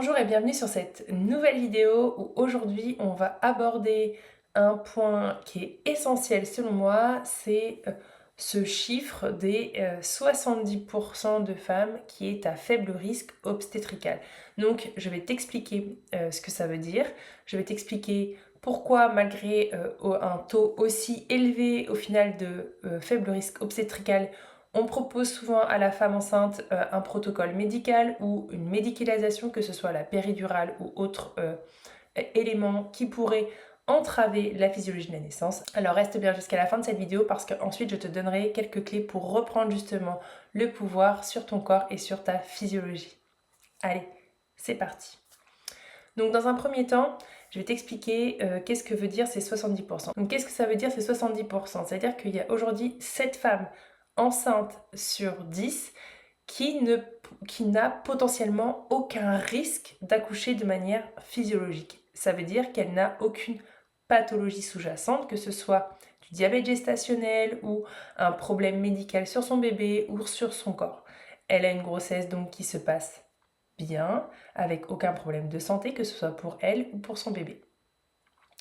Bonjour et bienvenue sur cette nouvelle vidéo où aujourd'hui on va aborder un point qui est essentiel selon moi, c'est ce chiffre des 70% de femmes qui est à faible risque obstétrical. Donc je vais t'expliquer ce que ça veut dire, je vais t'expliquer pourquoi malgré un taux aussi élevé au final de faible risque obstétrical, on propose souvent à la femme enceinte un protocole médical ou une médicalisation, que ce soit la péridurale ou autre élément qui pourrait entraver la physiologie de la naissance. Alors reste bien jusqu'à la fin de cette vidéo parce qu'ensuite je te donnerai quelques clés pour reprendre justement le pouvoir sur ton corps et sur ta physiologie. Allez, c'est parti. Donc dans un premier temps, je vais t'expliquer qu'est-ce que veut dire ces 70%. Donc qu'est-ce que ça veut dire ces 70%? C'est-à-dire qu'il y a aujourd'hui 7 femmes enceintes sur 10 qui n'a potentiellement aucun risque d'accoucher de manière physiologique. Ça veut dire qu'elle n'a aucune pathologie sous-jacente, que ce soit du diabète gestationnel ou un problème médical sur son bébé ou sur son corps. Elle a une grossesse donc qui se passe bien, avec aucun problème de santé, que ce soit pour elle ou pour son bébé.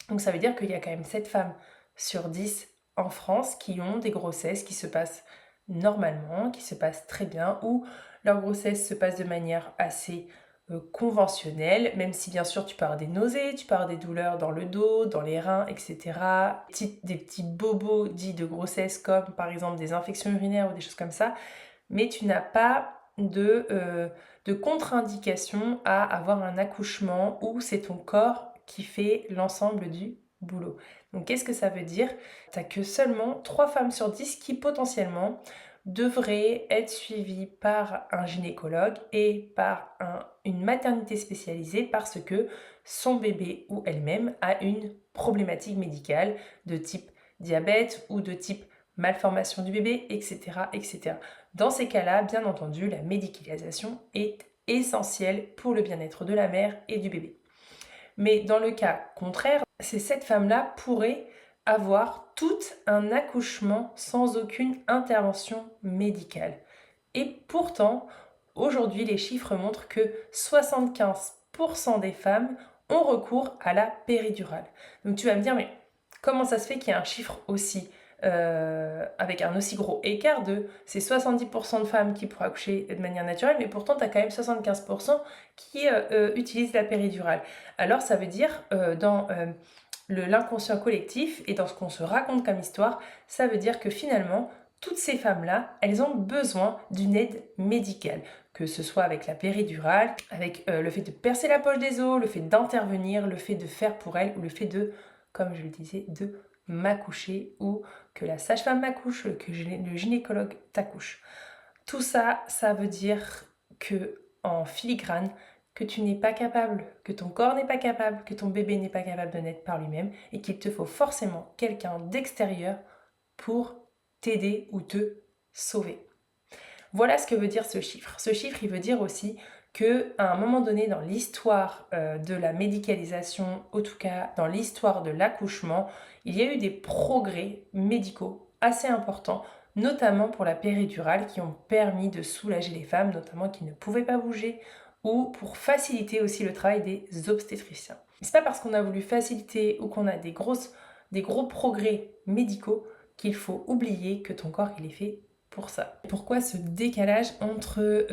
Donc ça veut dire qu'il y a quand même 7 femmes sur 10 en France qui ont des grossesses qui se passent normalement, qui se passent très bien, ou leur grossesse se passe de manière assez conventionnelle, même si bien sûr tu peux avoir des nausées, tu peux avoir des douleurs dans le dos, dans les reins, etc. Des petits bobos dits de grossesse comme par exemple des infections urinaires ou des choses comme ça, mais tu n'as pas de contre-indication à avoir un accouchement où c'est ton corps qui fait l'ensemble du boulot. Donc qu'est-ce que ça veut dire? Tu n'as que seulement 3 femmes sur 10 qui potentiellement devraient être suivies par un gynécologue et par une maternité spécialisée parce que son bébé ou elle-même a une problématique médicale de type diabète ou de type malformation du bébé, etc. etc. Dans ces cas-là, bien entendu, la médicalisation est essentielle pour le bien-être de la mère et du bébé. Mais dans le cas contraire, ces 7 femmes-là pourraient avoir tout un accouchement sans aucune intervention médicale. Et pourtant, aujourd'hui, les chiffres montrent que 75% des femmes ont recours à la péridurale. Donc tu vas me dire, mais comment ça se fait qu'il y a un chiffre aussi avec un aussi gros écart de ces 70% de femmes qui pourraient accoucher de manière naturelle, mais pourtant tu as quand même 75% qui utilisent la péridurale. Alors ça veut dire dans l'inconscient collectif et dans ce qu'on se raconte comme histoire, ça veut dire que finalement, toutes ces femmes-là, elles ont besoin d'une aide médicale, que ce soit avec la péridurale, avec le fait de percer la poche des os, le fait d'intervenir, le fait de faire pour elles, ou le fait de, comme je le disais, de m'accoucher, ou que la sage-femme m'accouche, que le gynécologue t'accouche. Tout ça, ça veut dire que en filigrane, que tu n'es pas capable, que ton corps n'est pas capable, que ton bébé n'est pas capable de naître par lui-même et qu'il te faut forcément quelqu'un d'extérieur pour t'aider ou te sauver. Voilà ce que veut dire ce chiffre. Ce chiffre, il veut dire aussi qu'à un moment donné dans l'histoire de la médicalisation, en tout cas dans l'histoire de l'accouchement, il y a eu des progrès médicaux assez importants, notamment pour la péridurale, qui ont permis de soulager les femmes, notamment qui ne pouvaient pas bouger, ou pour faciliter aussi le travail des obstétriciens. C'est pas parce qu'on a voulu faciliter ou qu'on a des gros progrès médicaux qu'il faut oublier que ton corps il est fait pour ça. Pourquoi ce décalage entre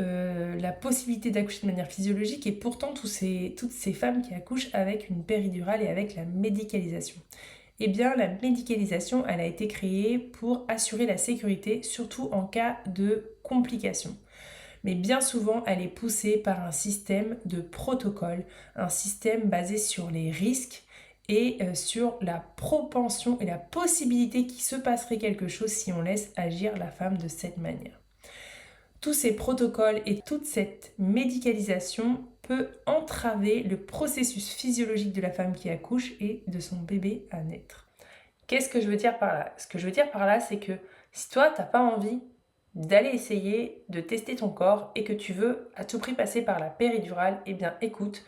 la possibilité d'accoucher de manière physiologique et pourtant toutes ces femmes qui accouchent avec une péridurale et avec la médicalisation? Eh bien, la médicalisation, elle a été créée pour assurer la sécurité, surtout en cas de complications. Mais bien souvent, elle est poussée par un système de protocole, un système basé sur les risques et sur la propension et la possibilité qu'il se passerait quelque chose si on laisse agir la femme de cette manière. Tous ces protocoles et toute cette médicalisation peut entraver le processus physiologique de la femme qui accouche et de son bébé à naître. Qu'est-ce que je veux dire par là? Ce que je veux dire par là, c'est que si toi, t'as pas envie d'aller essayer de tester ton corps et que tu veux à tout prix passer par la péridurale, eh bien écoute,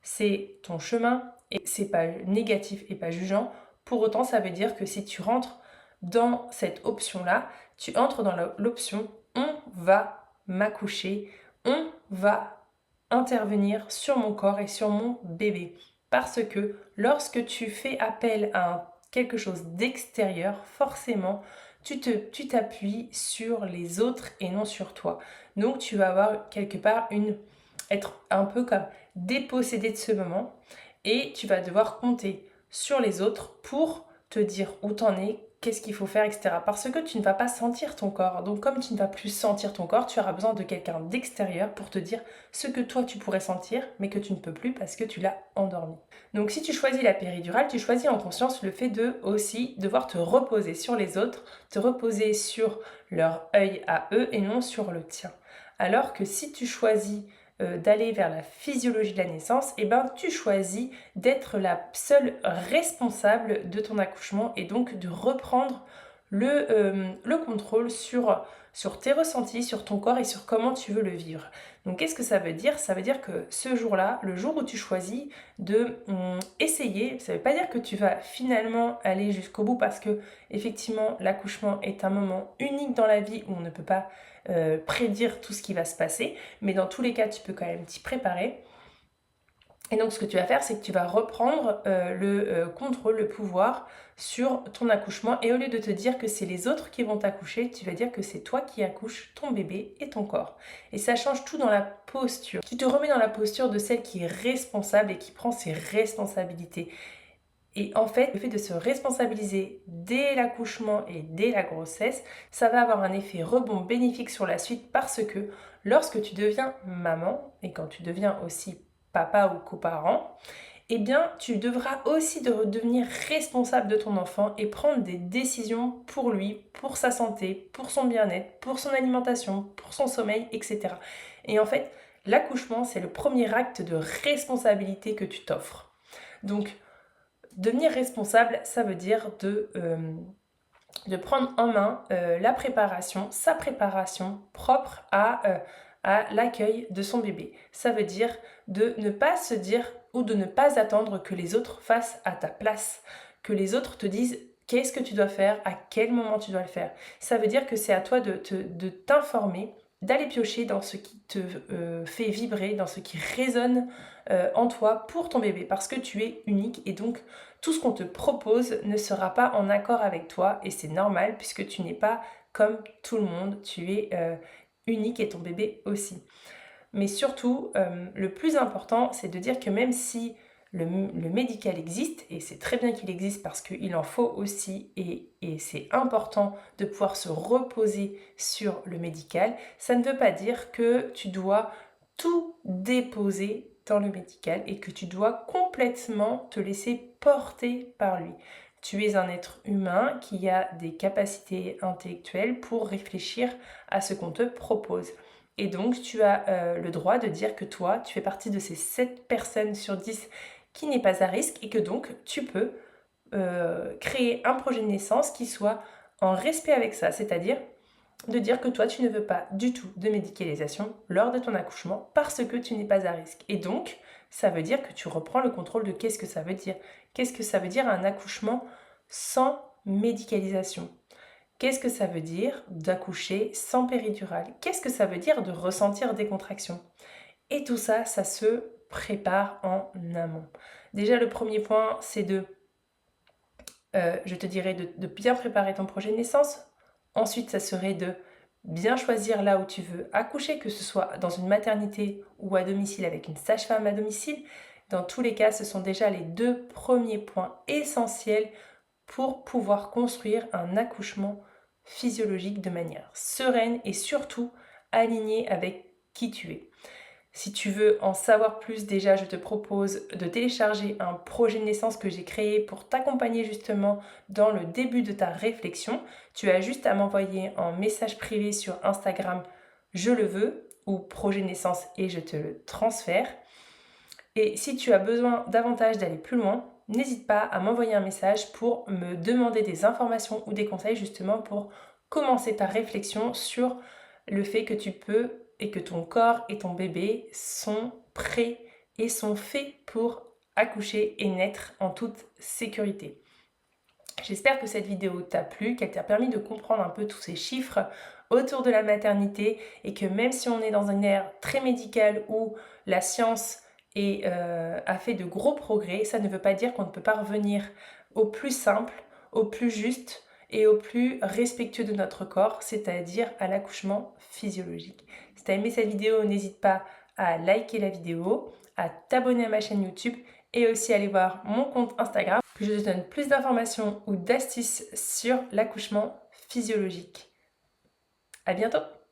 c'est ton chemin et c'est pas négatif et pas jugeant. Pour autant, ça veut dire que si tu rentres dans cette option-là, tu entres dans l'option on va m'accoucher, on va intervenir sur mon corps et sur mon bébé. Parce que lorsque tu fais appel à quelque chose d'extérieur, forcément, tu t'appuies sur les autres et non sur toi. Donc tu vas avoir quelque part être un peu comme dépossédé de ce moment et tu vas devoir compter sur les autres pour te dire où t'en es, qu'est-ce qu'il faut faire, etc. Parce que tu ne vas pas sentir ton corps. Donc comme tu ne vas plus sentir ton corps, tu auras besoin de quelqu'un d'extérieur pour te dire ce que toi tu pourrais sentir, mais que tu ne peux plus parce que tu l'as endormi. Donc si tu choisis la péridurale, tu choisis en conscience le fait de aussi devoir te reposer sur les autres, te reposer sur leur œil à eux et non sur le tien. Alors que si tu choisis d'aller vers la physiologie de la naissance, et ben tu choisis d'être la seule responsable de ton accouchement et donc de reprendre le contrôle sur tes ressentis, sur ton corps et sur comment tu veux le vivre. Donc qu'est-ce que ça veut dire? Ça veut dire que ce jour-là, le jour où tu choisis de essayer, ça ne veut pas dire que tu vas finalement aller jusqu'au bout parce que effectivement l'accouchement est un moment unique dans la vie où on ne peut pas prédire tout ce qui va se passer, mais dans tous les cas tu peux quand même t'y préparer. Et donc ce que tu vas faire, c'est que tu vas reprendre le contrôle, le pouvoir sur ton accouchement et au lieu de te dire que c'est les autres qui vont t'accoucher, tu vas dire que c'est toi qui accouches ton bébé et ton corps. Et ça change tout dans la posture. Tu te remets dans la posture de celle qui est responsable et qui prend ses responsabilités. Et en fait, le fait de se responsabiliser dès l'accouchement et dès la grossesse, ça va avoir un effet rebond bénéfique sur la suite parce que lorsque tu deviens maman et quand tu deviens aussi papa ou coparent, eh bien, tu devras aussi devenir responsable de ton enfant et prendre des décisions pour lui, pour sa santé, pour son bien-être, pour son alimentation, pour son sommeil, etc. Et en fait, l'accouchement, c'est le premier acte de responsabilité que tu t'offres. Donc, devenir responsable, ça veut dire de prendre en main la préparation, sa préparation propre à l'accueil de son bébé. Ça veut dire de ne pas se dire ou de ne pas attendre que les autres fassent à ta place, que les autres te disent qu'est-ce que tu dois faire, à quel moment tu dois le faire. Ça veut dire que c'est à toi de t'informer, d'aller piocher dans ce qui te fait vibrer, dans ce qui résonne en toi pour ton bébé, parce que tu es unique et donc tout ce qu'on te propose ne sera pas en accord avec toi et c'est normal puisque tu n'es pas comme tout le monde, tu es unique et ton bébé aussi. Mais surtout, le plus important, c'est de dire que même si le médical existe, et c'est très bien qu'il existe parce qu'il en faut aussi, et c'est important de pouvoir se reposer sur le médical, ça ne veut pas dire que tu dois tout déposer dans le médical et que tu dois complètement te laisser porter par lui. Tu es un être humain qui a des capacités intellectuelles pour réfléchir à ce qu'on te propose. Et donc, tu as le droit de dire que toi, tu fais partie de ces 7 personnes sur 10 qui n'est pas à risque et que donc, tu peux créer un projet de naissance qui soit en respect avec ça, c'est-à-dire de dire que toi, tu ne veux pas du tout de médicalisation lors de ton accouchement parce que tu n'es pas à risque. Et donc, ça veut dire que tu reprends le contrôle de qu'est-ce que ça veut dire. Qu'est-ce que ça veut dire un accouchement sans médicalisation? Qu'est-ce que ça veut dire d'accoucher sans péridurale? Qu'est-ce que ça veut dire de ressentir des contractions? Et tout ça, ça se prépare en amont. Déjà, le premier point, c'est je te dirais, de bien préparer ton projet de naissance. Ensuite, ça serait de bien choisir là où tu veux accoucher, que ce soit dans une maternité ou à domicile avec une sage-femme à domicile. Dans tous les cas, ce sont déjà les 2 premiers points essentiels pour pouvoir construire un accouchement physiologique de manière sereine et surtout alignée avec qui tu es. Si tu veux en savoir plus, déjà, je te propose de télécharger un projet de naissance que j'ai créé pour t'accompagner justement dans le début de ta réflexion. Tu as juste à m'envoyer en message privé sur Instagram « Je le veux » ou « Projet de naissance » et je te le transfère. Et si tu as besoin davantage d'aller plus loin, n'hésite pas à m'envoyer un message pour me demander des informations ou des conseils justement pour commencer ta réflexion sur le fait que tu peux et que ton corps et ton bébé sont prêts et sont faits pour accoucher et naître en toute sécurité. J'espère que cette vidéo t'a plu, qu'elle t'a permis de comprendre un peu tous ces chiffres autour de la maternité et que même si on est dans une ère très médicale où la science a fait de gros progrès, ça ne veut pas dire qu'on ne peut pas revenir au plus simple, au plus juste et au plus respectueux de notre corps, c'est-à-dire à l'accouchement physiologique. Si tu as aimé cette vidéo, n'hésite pas à liker la vidéo, à t'abonner à ma chaîne YouTube et aussi aller voir mon compte Instagram que je te donne plus d'informations ou d'astuces sur l'accouchement physiologique. À bientôt!